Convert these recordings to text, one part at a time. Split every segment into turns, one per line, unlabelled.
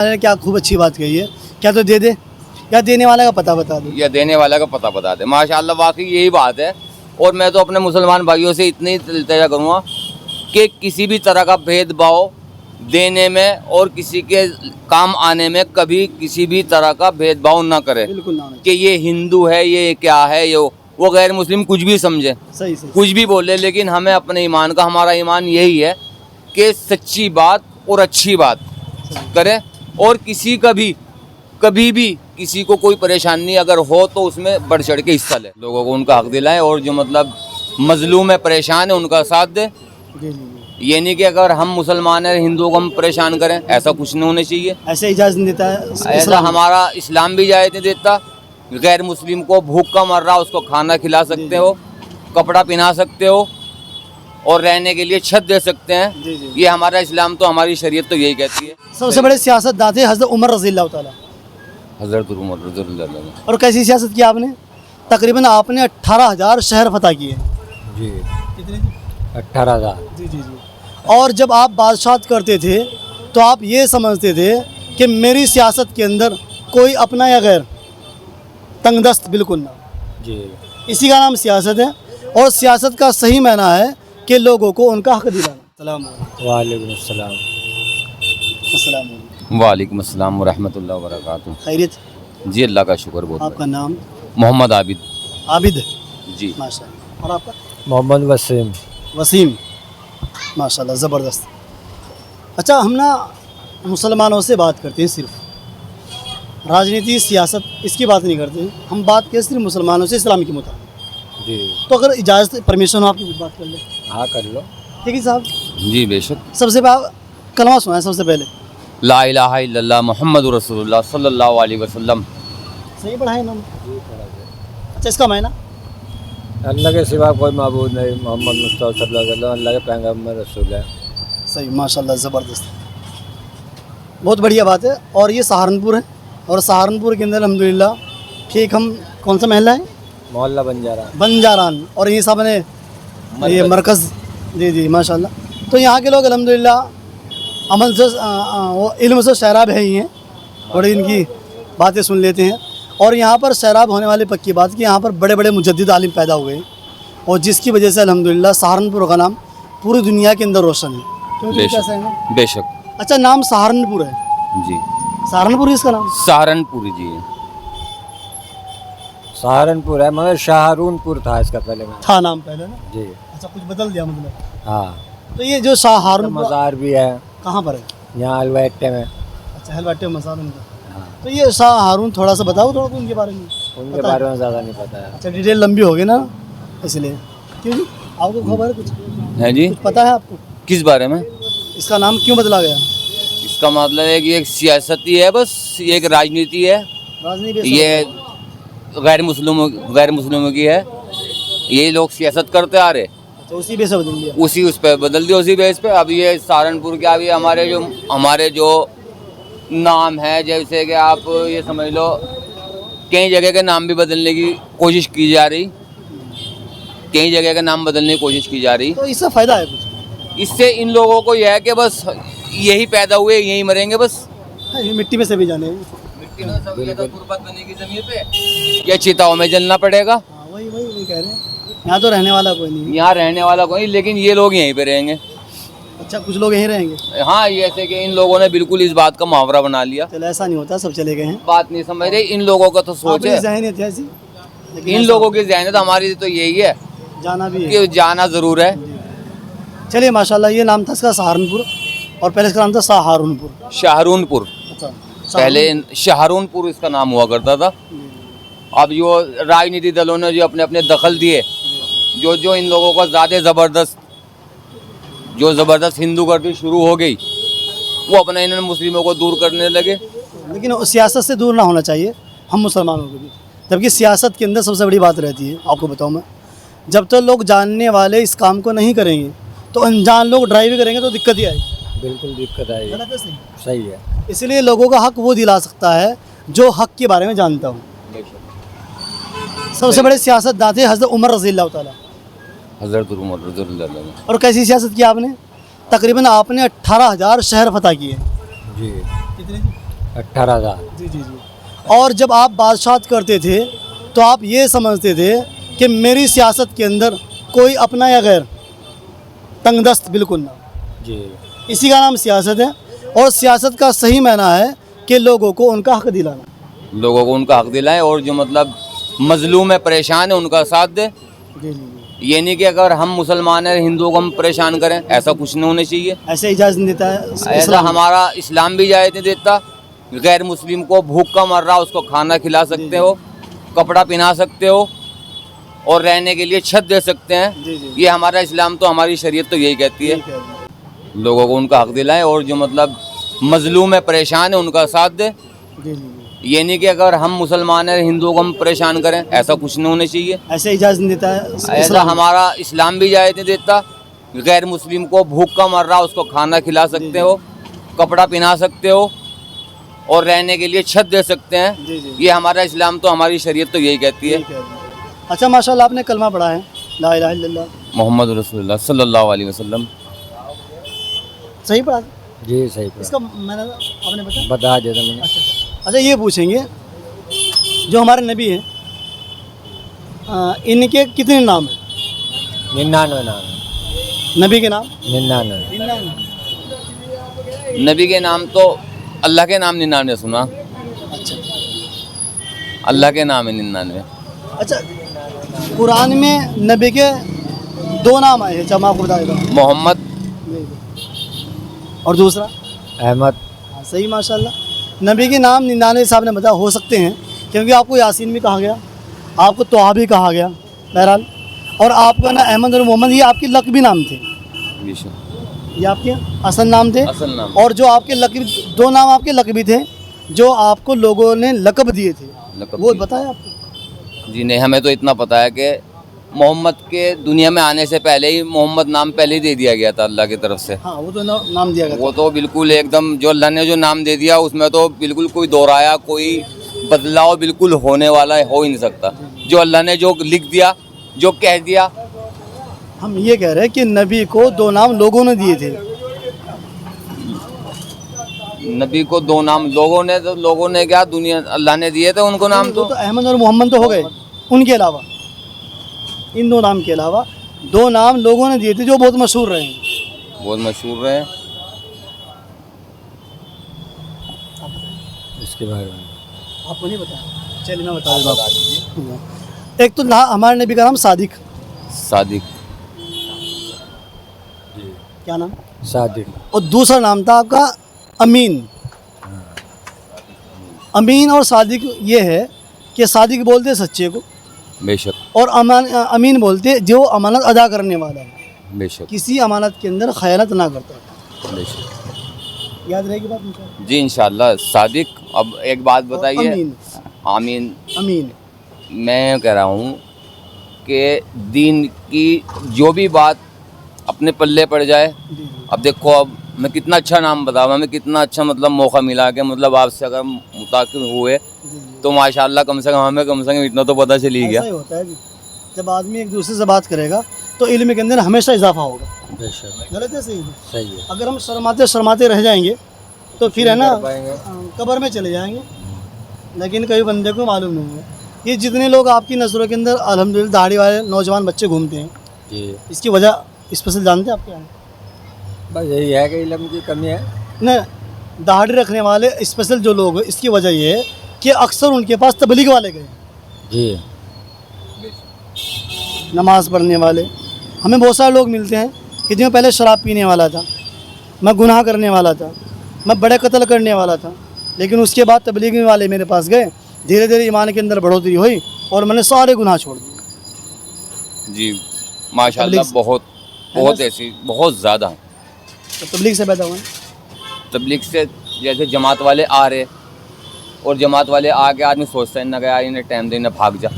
क्या खूब अच्छी बात कही है। क्या तो दे दे या देने वाला का पता बता दे।
या देने वाला का पता बता दे। माशाल्लाह वाकई यही बात है। और मैं तो अपने मुसलमान भाइयों से इतनी इल्तिजा करूँगा कि किसी भी तरह का भेदभाव देने में और किसी के काम आने में कभी किसी भी तरह का भेदभाव ना करे
बिल्कुल ना होना
कि ये हिंदू है, ये क्या है, ये वो गैर मुस्लिम कुछ भी समझे,
चाहिए। सही
कुछ भी बोले, लेकिन हमें अपने ईमान का, हमारा ईमान यही है कि सच्ची बात और अच्छी बात करें और किसी का भी कभी भी किसी को कोई परेशानी अगर हो तो उसमें बढ़ चढ़ के हिस्सा ले, लोगों को उनका हक दिलाएं और जो मतलब मजलूम है, परेशान है, उनका साथ दे।
जी जी।
ये नहीं कि अगर हम मुसलमान हैं हिंदुओं को हम परेशान करें, ऐसा कुछ नहीं होना चाहिए।
ऐसे इजाज़त नहीं देता है
ऐसा हमारा इस्लाम भी इजाज़त नहीं देता। गैर मुस्लिम को भूख का मर रहा उसको खाना खिला सकते हो, कपड़ा पहना सकते हो और रहने के लिए छत दे सकते हैं।
जी जी।
ये हमारा इस्लाम तो, हमारी शरीयत तो यही कहती है।
सबसे बड़े सियासतदान थे हज़रत उमर रज़ी अल्लाह ताला।
हज़रत उमर रज़ियल्लाहु अन्हु।
और कैसी सियासत की आपने? तकरीबन आपने 18,000 शहर फतह किए।
जी
कितने?
18,000।
जी जी जी। और जब आप बादशाहत करते थे तो आप ये समझते थे कि मेरी सियासत के अंदर कोई अपना या गैर, तंगदस्त बिल्कुल ना।
जी
इसी का नाम सियासत है। और सियासत का सही मायना है कि लोगों को उनका हक दिलाना। सलाम
वालेकुम अस्सलाम।
अस्सलाम।
वालेकुम अस्सलाम व रहमतुल्लाहि व बरकातुहू।
खैरियत?
जी अल्लाह का शुक्र बहुत।
आपका नाम?
मोहम्मद आबिद।
आबिद।
जी
माशाअल्लाह। और आपका?
मोहम्मद वसीम।
वसीम। माशाअल्लाह, ज़बरदस्त। अच्छा, हम ना मुसलमानों से बात करते हैं, सिर्फ राजनीति सियासत इसकी बात नहीं करते हैं। हम बात करते सिर्फ मुसलमानों से इस्लाम के मुताबिक।
जी
तो अगर इजाज़त परमिशन हो आपकी कुछ बात कर ले।
हाँ कर लो।
ठीक है साहब।
जी बेशक।
सबसे कलमा सुनाए सबसे पहले।
ला इलाहा इल्लल्लाह मुहम्मदुर रसूलुल्लाह सल्लल्लाहु अलैहि वसल्लम।
सही पढ़ाए इन्होंने? अच्छा, इसका मायना?
अल्लाह के सिवा कोई माबूद नहीं, मोहम्मद मुस्तफ़ा सल्लल्लाहु अलैहि वसल्लम अल्लाह के पैगम्बर रसूल है।
सही, माशाल्लाह, ज़बरदस्त, बहुत बढ़िया बात है। और ये सहारनपुर है और सहारनपुर के अंदर अल्हम्दुलिल्लाह ठीक हम कौन सा महल्ला है?
मोहल्ला
बंजारान। और ये साहब ने ये मरकज़। जी जी, माशाल्लाह। तो यहाँ के लोग अल्हम्दुलिल्लाह अमल से वो इल्म से शराब है ही हैं। बड़ी इनकी बातें सुन लेते हैं। और यहाँ पर शराब होने वाली पक्की बात कि यहाँ पर बड़े बड़े मुजद्दिद आलिम पैदा हुए हैं और जिसकी वजह से अल्हम्दुलिल्लाह सहारनपुर का नाम पूरी दुनिया के अंदर रोशन है। क्योंकि कैसे है?
बेशक।
अच्छा, नाम सहारनपुर है?
जी
सहारनपुर है इसका नाम?
सहारनपुर जी।
सहारनपुर है मगर शाहरुनपुर था इसका पहले में।
था नाम पहले ना?
जी।
अच्छा, कुछ बदल दिया मतलब?
हाँ।
तो ये जो सहारनपुर
मज़ार भी है
कहाँ पर है?
यहाँ अलवैटे में।
अच्छा, हलवाटे मज़ार उनका।
हाँ।
तो ये शाह हारून थोड़ा सा बताओ थोड़ा उनके बारे में।
उनके
पता है?
बारे में ज़्यादा नहीं पता है।
अच्छा, डिटेल लंबी होगी ना इसलिए। क्यों जी, आपको खबर है कुछ?
है जी।
कुछ पता है आपको
किस बारे में?
इसका नाम क्यों बदला गया?
इसका मतलब है कि एक सियासती है, बस ये एक राजनीति है।
राजनीति
ये गैर मुस्लिमों की है। ये लोग सियासत करते आ रहे,
तो उसी बेस बदल दिया।
उसी उस पर बदल दिया, उसी बेस पे। अब ये सहारनपुर के अभी हमारे जो नाम है, जैसे कि आप ये समझ लो कई जगह के नाम भी बदलने की कोशिश की जा रही, कई जगह के नाम बदलने की कोशिश की जा रही।
तो इससे फ़ायदा है कुछ?
इससे इन लोगों को यह है कि बस यही पैदा हुए, यही मरेंगे बस।
हाँ, ये मिट्टी में से भी जाने।
मिट्टी में सब ये तो गुर्बत बनेगी ज़मीन पे, या चिताओं में जलना पड़ेगा।
हाँ, वही कह रहे हैं। यहाँ तो रहने वाला कोई नहीं।
यहाँ रहने वाला कोई, लेकिन ये लोग यहीं पे रहेंगे।
अच्छा, कुछ लोग यहीं रहेंगे?
हाँ, ये ऐसे कि इन लोगों ने बिल्कुल इस बात का मुहावरा बना लिया।
चलो, ऐसा नहीं होता, सब चले गए हैं।
बात नहीं समझ रहे इन लोगों का, तो सोच है
ज़हनियत है ऐसी, लेकिन
इन
ऐसा
लोगों की ज़हनियत। हमारी तो यही है
जाना भी है।
कि जाना ज़रूर है।
चलिए, माशाल्लाह, ये नाम था इसका सहारनपुर और पहले इसका नाम था सहारनपुर।
शाहरुनपुर।
अच्छा,
पहले शाहरुनपुर इसका नाम हुआ करता था। अब जो राजनीति दलों ने जो अपने अपने दखल दिए, जो इन लोगों को ज़्यादा ज़बरदस्त हिंदू गर्दी शुरू हो गई, वो अपने इन्होंने मुस्लिमों को दूर करने लगे।
लेकिन सियासत से दूर ना होना चाहिए हम मुसलमानों को भी। जबकि सियासत के अंदर सबसे बड़ी बात रहती है, आपको बताऊं मैं, जब तक लोग जानने वाले इस काम को नहीं करेंगे तो अनजान लोग ड्राइव करेंगे तो दिक्कत ही आएगी।
बिल्कुल दिक्कत आएगी।
गलत है? सही।
सही है।
इसलिए लोगों का हक वो दिला सकता है जो हक के बारे में जानता हूँ। सबसे बड़े सियासतदान थे हज़रत उमर रज़ी अल्लाह ताला।
हज़रत उमर रज़ियल्लाहु अन्हु।
और कैसी सियासत की आपने? तकरीबन आपने 18,000 शहर फतह किए।
जी।
कितने?
18,000
जी जी जी। और जब आप बादशाहत करते थे तो आप ये समझते थे कि मेरी सियासत के अंदर कोई अपना या गैर, तंगदस्त बिल्कुल ना।
जी।
इसी का नाम सियासत है। और सियासत का सही मायना है कि लोगों को उनका हक दिलाना।
लोगों को उनका हक दिलाएं और जो मतलब मजलूम है, परेशान है, उनका साथ दे।
जी जी जी।
ये नहीं कि अगर हम मुसलमान हैं हिंदुओं को हम परेशान करें, ऐसा कुछ नहीं होना चाहिए।
ऐसे इजाज़त नहीं देता है
ऐसा
इस्लाम।
हमारा इस्लाम भी इजाज़त नहीं देता। गैर मुस्लिम को भूख का मर रहा उसको खाना खिला सकते हो, कपड़ा पहना सकते हो और रहने के लिए छत दे सकते हैं।
जी जी।
ये हमारा इस्लाम तो, हमारी शरीयत तो यही कहती है।
ठीक है जी
लोगों को उनका हक दिलाएं और जो मतलब मजलूम है, परेशान है, उनका साथ दे।
जी जी।
ये नहीं कि अगर हम मुसलमान हैं हिंदुओं को हम परेशान करें, ऐसा कुछ नहीं होना चाहिए।
ऐसे इजाज़त नहीं देता है
ऐसा
इस्लाम।
हमारा इस्लाम भी इजाज़त नहीं देता। गैर मुस्लिम को भूख का मर रहा उसको खाना खिला सकते हो, कपड़ा पहना सकते हो और रहने के लिए छत दे सकते हैं।
जी जी।
ये हमारा इस्लाम तो, हमारी शरीयत तो यही कहती है।
ठीक है जी। अच्छा माशाल्लाह आपने कलमा पढ़ा है, ला इलाहा इल्लल्लाह,
मोहम्मद रसूलुल्लाह सल्लल्लाहु अलैहि वसल्लम।
सही पढ़ा?
जी सही पर
इसका मैंने आपने बताया।
बता देता मैंने।
अच्छा ये पूछेंगे जो हमारे नबी हैं इनके कितने नाम हैं?
99 नाम है।
नबी के नाम
99।
नबी के नाम तो अल्लाह के नाम 99 सुना।
अच्छा
अल्लाह के नाम है 99।
अच्छा, कुरान में नबी के 2 नाम आए हैं, जब मैं आपको बता देता हूँ।
मोहम्मद
और दूसरा
अहमद।
हाँ, सही माशाल्लाह। नबी के नाम 99 साहब ने बताया, हो सकते हैं क्योंकि आपको यासीन भी कहा गया, आपको तोहा भी कहा गया, बहरहाल, और आपका ना अहमद और मोहम्मद ये आपके लक़बी नाम थे, ये आपके असल नाम थे।
असल नाम।
और जो आपके लक़बी 2 नाम आपके लक़बी थे जो आपको लोगों ने लक़ब दिए थे,
लक़ब
वो
दिए।
बताया आपको?
जी नहीं, हमें तो इतना पता है कि मोहम्मद के दुनिया में आने से पहले ही मोहम्मद नाम पहले ही दे दिया गया था अल्लाह की तरफ से।
हाँ वो तो नाम दिया गया
वो
था।
तो बिल्कुल एकदम जो अल्लाह ने जो नाम दे दिया उसमें तो बिल्कुल कोई दोहराया, कोई बदलाव बिल्कुल होने वाला हो ही नहीं सकता। जो अल्लाह ने जो लिख दिया, जो कह दिया।
हम ये कह रहे हैं कि नबी को 2 नाम लोगों ने दिए थे।
नबी को 2 नाम लोगों ने क्या, दुनिया अल्लाह ने दिए थे उनको नाम।
वो तो अहमद और मोहम्मद तो हो गए, उनके अलावा इन 2 नाम के अलावा 2 नाम लोगों ने दिए थे जो बहुत मशहूर रहे हैं।
बहुत मशहूर रहे।
इसके बारे में
आपको नहीं बताया? चलिए मैं बता देता हूँ। एक तो हमारे नबी का नाम सादिक।
सादिक।
क्या नाम?
सादिक।
और दूसरा नाम था आपका अमीन। अमीन और सादिक ये है कि सादिक बोलते सच्चे को,
बेशक
और अमीन बोलते जो अमानत अदा करने वाला है,
बेशक
किसी अमानत के अंदर खयानत ना करता है।
बेशक।
याद रहेगी बात इंशाअल्लाह।
जी इंशाल्लाह। सादिक। अब एक बात बताइए।
अमीन।
आमीन।
अमीन।
मैं कह रहा हूँ कि दीन की जो भी बात अपने पल्ले पड़ जाए।
जी जी।
अब देखो, अब मैं कितना अच्छा नाम बताऊँ, हमें कितना अच्छा मतलब मौका मिला कि मतलब आपसे अगर मुताकिब हुए
जी जी।
तो माशाल्लाह कम से कम इतना तो पता चल ही गया।
ऐसा ही होता है जी, जब आदमी एक दूसरे से बात करेगा तो इल्म के अंदर हमेशा इजाफा होगा।
बेशक
गलत है? सही है?
सही है।
अगर हम शर्माते रह जाएंगे तो फिर है ना
कर पाएंगे।
कब्र में चले जाएंगे। लेकिन कई बंदे को मालूम नहीं है। ये जितने लोग आपकी नज़रों के अंदर अल्हम्दुलिल्लाह दाढ़ी वाले नौजवान बच्चे घूमते हैं,
जी
इसकी वजह स्पेशल जानते हैं आप क्या है?
बस यही है कि इल्म की कमी है।
न दाढ़ी रखने वाले स्पेशल जो लोग हैं, इसकी वजह ये है कि अक्सर उनके पास तबलीग वाले गए,
जी
नमाज़ पढ़ने वाले। हमें बहुत सारे लोग मिलते हैं कि जो पहले शराब पीने वाला था, मैं गुनाह करने वाला था, मैं बड़े कत्ल करने वाला था, लेकिन उसके बाद तबलीग वाले मेरे पास गए, धीरे धीरे ईमान के अंदर बढ़ोतरी हुई और मैंने सारे गुनाह छोड़ दिए।
जी माशाल्लाह। बहुत ऐसी बहुत ज़्यादा
तो तबलीग से पैदा हुए।
तबलीग से जैसे जमात वाले आ रहे और जमात वाले आके आदमी सोचता है ना, गया इन्हें टाइम दे, इन्हें भाग जा।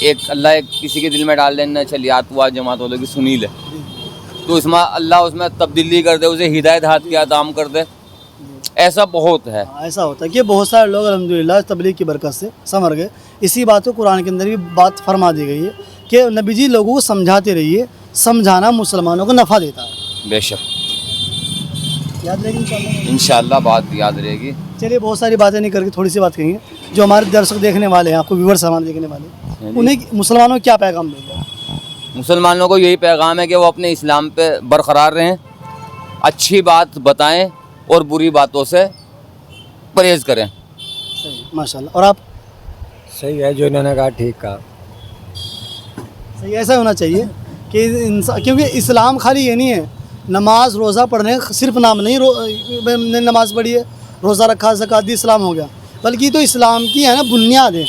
एक अल्लाह एक किसी के दिल में डाल देना, चल यार तू आज जमात वालों की सुनी ले, तो इसमें अल्लाह उसमें तब्दीली कर दे, उसे हिदायत हाथ के दाम कर दे। ऐसा बहुत है।
ऐसा होता है कि बहुत सारे लोग अल्हम्दुलिल्लाह तबलीग की बरकत से संवर गए। इसी बात को कुरान के अंदर भी बात फरमा दी गई है कि नबी जी लोगों को समझाते रहिए, समझाना मुसलमानों को नफ़ा देता है।
बेशक।
याद रहेगी इंशाल्लाह।
इंशाल्लाह बात याद रहेगी।
चलिए, बहुत सारी बातें नहीं करके थोड़ी सी बात करेंगे। जो हमारे दर्शक देखने वाले हैं, आपको व्यूअर्स हमारे देखने वाले, उन्हें मुसलमानों को क्या पैगाम देगा?
मुसलमानों को यही पैगाम है कि वो अपने इस्लाम पे बरकरार रहें, अच्छी बात बताएं और बुरी बातों से परहेज़ करें।
सही, माशाल्लाह। और आप?
सही है, जो इन्होंने कहा ठीक कहा।
सही, ऐसा होना चाहिए कि इंसान, क्योंकि इस्लाम खाली ये नहीं है नमाज रोज़ा पढ़ने सिर्फ नाम नहीं, ने नमाज पढ़ी है, रोज़ा रखा, ज़कात दी, इस्लाम हो गया, बल्कि तो इस्लाम की है ना बुनियाद है।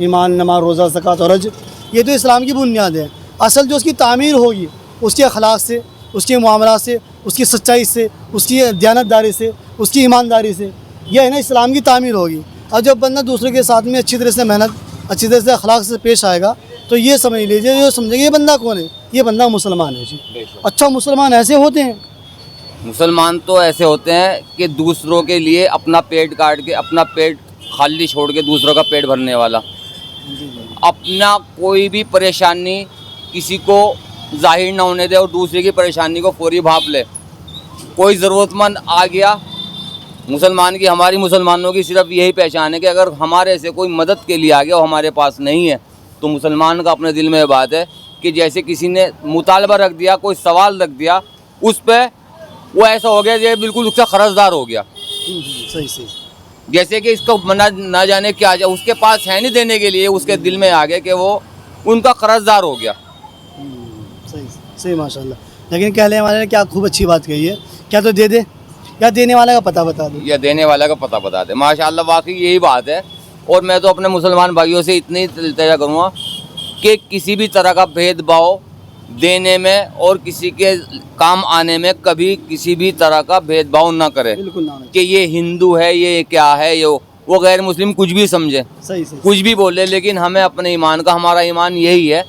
ईमान, नमाज, रोज़ा, ज़कात और हज, ये तो इस्लाम की बुनियाद है। असल जो उसकी तामीर होगी उसके अखलाक से, उसके मामला से, उसकी सच्चाई से, उसकी दयानतदारी से, उसकी ईमानदारी से, यह है ना इस्लाम की तामीर होगी। और जब बंदा दूसरे के साथ में अच्छी तरह से मेहनत, अच्छी तरह से अखलाक से पेश आएगा, तो ये समझ लीजिए, ये समझेंगे ये बंदा कौन है, ये बंदा मुसलमान है जी। अच्छा, मुसलमान ऐसे होते हैं?
मुसलमान तो ऐसे होते हैं कि दूसरों के लिए अपना पेट काट के, अपना पेट खाली छोड़ के दूसरों का पेट भरने वाला, अपना कोई भी परेशानी किसी को जाहिर ना होने दे और दूसरे की परेशानी को फौरी भाप ले। कोई ज़रूरतमंद आ गया, मुसलमान की, हमारी मुसलमानों की सिर्फ यही पहचान है कि अगर हमारे से कोई मदद के लिए आ गया और हमारे पास नहीं है, तो मुसलमान का अपने दिल में ये बात है कि जैसे किसी ने मुतालबा रख दिया, कोई सवाल रख दिया, उस पर वो ऐसा हो गया जैसे बिल्कुल उसका कर्जदार हो गया।
सही सही।
जैसे कि इसको ना जाने क्या जाए, उसके पास है नहीं देने के लिए, उसके दिल में आ गया कि वो उनका कर्जदार हो गया।
सही सही, माशाल्लाह। लेकिन कहने वाले ने क्या खूब अच्छी बात कही है, क्या तो दे दे, या देने वाले का पता बता दे,
या देने वाला का पता बता दे। माशाल्लाह, वाकई यही बात है। और मैं तो अपने मुसलमान भाइयों से इतनी इल्तिजा करूँगा कि किसी भी तरह का भेदभाव देने में और किसी के काम आने में कभी किसी भी तरह का भेदभाव ना करे,
बिल्कुल ना।
कि ये हिंदू है, ये क्या है, ये वो गैर मुस्लिम कुछ भी समझे,
सही सही,
कुछ भी बोले, लेकिन हमें अपने ईमान का, हमारा ईमान यही है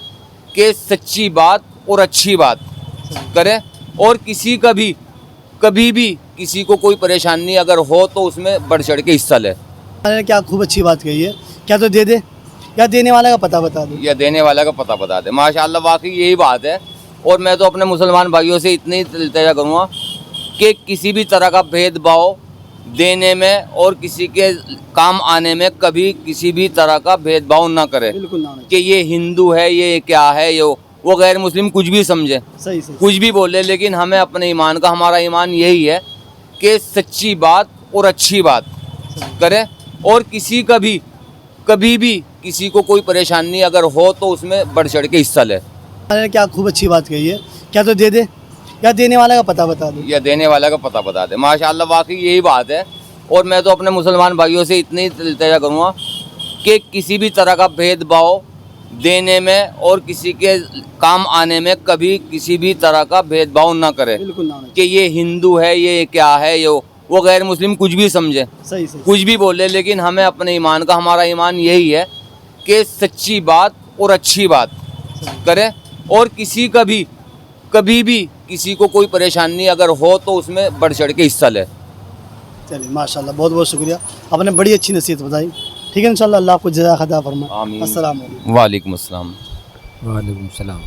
कि सच्ची बात और अच्छी बात करें, और किसी का भी कभी भी किसी को कोई परेशानी अगर हो तो उसमें बढ़ चढ़ के हिस्सा ले।
ने क्या खूब अच्छी बात कही है, क्या तो दे दे, या देने वाले का पता बता दे,
या देने वाला का पता बता दे। माशाल्लाह, वाकई यही बात है। और मैं तो अपने मुसलमान भाइयों से इतनी इल्तिजा करूँगा कि किसी भी तरह का भेदभाव देने में और किसी के काम आने में कभी किसी भी तरह का भेदभाव ना करे,
बिल्कुल ना।
कि ये हिंदू है, ये क्या है, ये वो गैर मुस्लिम कुछ भी समझे,
सही सही,
कुछ भी बोले, लेकिन हमें अपने ईमान का, हमारा ईमान यही है कि सच्ची बात और अच्छी बात करें, और किसी का भी कभी भी किसी को कोई परेशानी अगर हो तो उसमें बढ़ चढ़ के हिस्सा ले।
ने क्या खूब अच्छी बात कही है, क्या तो दे दे, या देने वाले का पता बता दे,
या देने वाला का पता बता दे। माशाल्लाह, वाकई यही बात है। और मैं तो अपने मुसलमान भाइयों से इतनी इल्तिजा करूँगा कि किसी भी तरह का भेदभाव देने में और किसी के काम आने में कभी किसी भी तरह का भेदभाव ना करे,
बिल्कुल ना।
कि ये हिंदू है, ये क्या है, ये वो गैर मुस्लिम कुछ भी समझे,
सही सही,
कुछ भी बोले, लेकिन हमें अपने ईमान का, हमारा ईमान यही है कि सच्ची बात और अच्छी बात करें, और किसी का भी कभी भी किसी को कोई परेशानी अगर हो तो उसमें बढ़ चढ़ के हिस्सा ले।
चलिए, माशाल्लाह, बहुत बहुत शुक्रिया, आपने बड़ी अच्छी नसीहत बताई। ठीक है, इंशाल्लाह अल्लाह आपको जज़ा अता फरमाए।
आमीन।
अस्सलाम वालेकुम।
वालेकुम अस्सलाम।
वालेकुम सलाम।